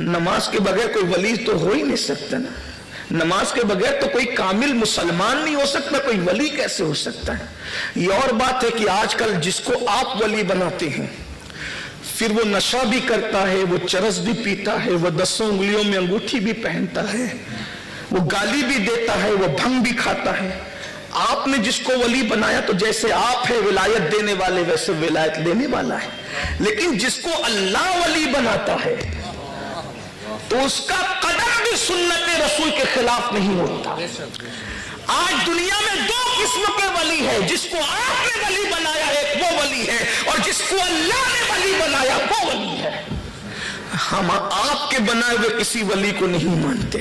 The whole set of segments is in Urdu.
نماز کے بغیر کوئی ولی تو ہو ہی نہیں سکتا نا. نماز کے بغیر تو کوئی کامل مسلمان نہیں ہو سکتا, کوئی ولی کیسے ہو سکتا ہے؟ یہ اور بات ہے کہ آج کل جس کو آپ ولی بناتے ہیں پھر وہ نشہ بھی کرتا ہے, وہ چرس بھی پیتا ہے, وہ 10 انگلیوں میں انگوٹھی بھی پہنتا ہے, وہ گالی بھی دیتا ہے, وہ بھنگ بھی کھاتا ہے. آپ نے جس کو ولی بنایا تو جیسے آپ ہے ولایت دینے والے ویسے ولایت لینے والا ہے, لیکن جس کو اللہ ولی بناتا ہے تو اس کا قدم بھی سنت رسول کے خلاف نہیں ہوتا. آج دنیا میں 2 قسم کے ولی ہے, جس کو آپ نے ولی بنایا ہے وہ ولی ہے, اور جس کو اللہ نے ولی بنایا وہ ولی ہے. ہم آپ کے بنائے ہوئے کسی ولی کو نہیں مانتے,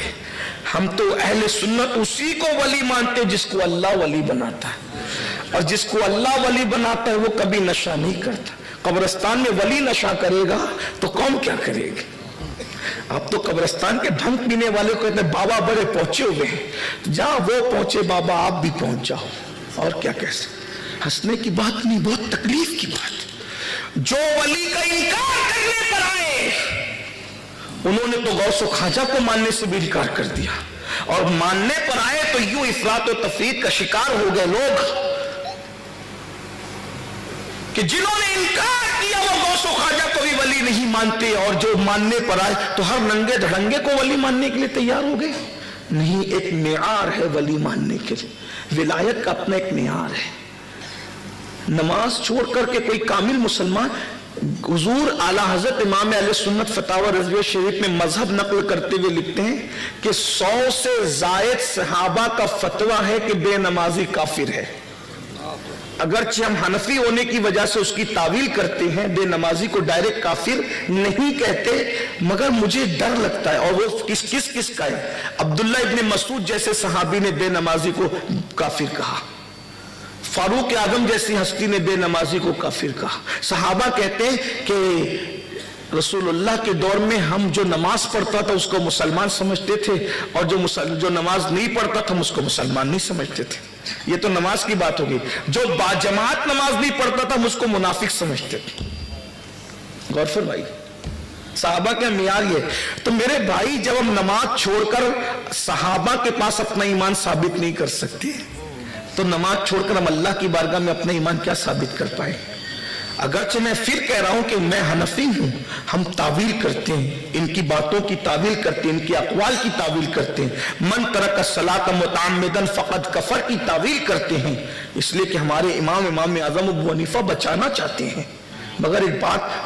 ہم تو اہل سنت اسی کو ولی مانتے جس کو اللہ ولی بناتا ہے, اور جس کو اللہ ولی بناتا ہے وہ کبھی نشہ نہیں کرتا. قبرستان میں ولی نشہ کرے گا تو قوم کیا کرے گی؟ اب تو قبرستان کے بھنگ پینے والے کو کہتے ہیں بابا بڑے پہنچے ہوئے ہیں, جہاں وہ پہنچے بابا آپ بھی پہنچ جاؤ. اور کیا کیسے ہنسنے کی بات نہیں, بہت تکلیف کی بات. جو ولی کا انکار کرنے پر آئے انہوں نے تو غوث و خواجہ کو ماننے سے بھی انکار کر دیا, اور ماننے پر آئے تو یوں افراط و تفریط کا شکار ہو گئے لوگ کہ جنہوں نے انکار کیا وہ غوث و خواجہ کو بھی ولی نہیں مانتے, اور جو ماننے پر آئے تو ہر ننگے دھڑنگے کو ولی ماننے کے لیے تیار ہو گئے. نہیں, ایک معیار ہے ولی ماننے کے لیے, ولایت کا اپنا ایک معیار ہے. نماز چھوڑ کر کے کوئی کامل مسلمان, حضور اعلیٰ حضرت امام اہل سنت فتاوی رضویہ شریف میں مذہب نقل کرتے ہوئے لکھتے ہیں کہ 100 سے زائد صحابہ کا فتویٰ ہے کہ بے نمازی کافر ہے. اگرچہ ہم حنفی ہونے کی وجہ سے اس کی تعویل کرتے ہیں, بے نمازی کو ڈائریکٹ کافر نہیں کہتے, مگر مجھے ڈر لگتا ہے. اور وہ کس کا ہے؟ عبداللہ ابن مسعود جیسے صحابی نے بے نمازی کو کافر کہا, فاروق اعظم جیسی ہستی نے بے نمازی کو کافر کہا. صحابہ کہتے ہیں کہ رسول اللہ کے دور میں ہم جو نماز پڑھتا تھا اس کو مسلمان سمجھتے تھے, اور جو نماز نہیں پڑھتا تھا ہم اس کو مسلمان نہیں سمجھتے تھے. یہ تو نماز کی بات ہوگی. جو باجماعت نماز نہیں پڑھتا تھا ہم اس کو منافق سمجھتے تھے. غور فرمائیے, صحابہ کا معیار یہ. تو میرے بھائی, جب ہم نماز چھوڑ کر صحابہ کے پاس اپنا ایمان ثابت نہیں کر سکتے تو نماز چھوڑ کر ہم اللہ کی بارگاہ میں اپنا ایمان کیا ثابت کر پائے؟ اگرچہ میں پھر کہہ رہا ہوں کہ میں حنفی ہوں, ہم تعویل کرتے ہیں, ان کی باتوں کی تعویل کرتے ہیں, ان کی اقوال کی تعویل کرتے ہیں. من ترک الصلاۃ متعمدا فقد کفر کی تعویل کرتے ہیں, اس لیے کہ ہمارے امام اعظم ابو حنیفہ بچانا چاہتے ہیں. مگر ایک بات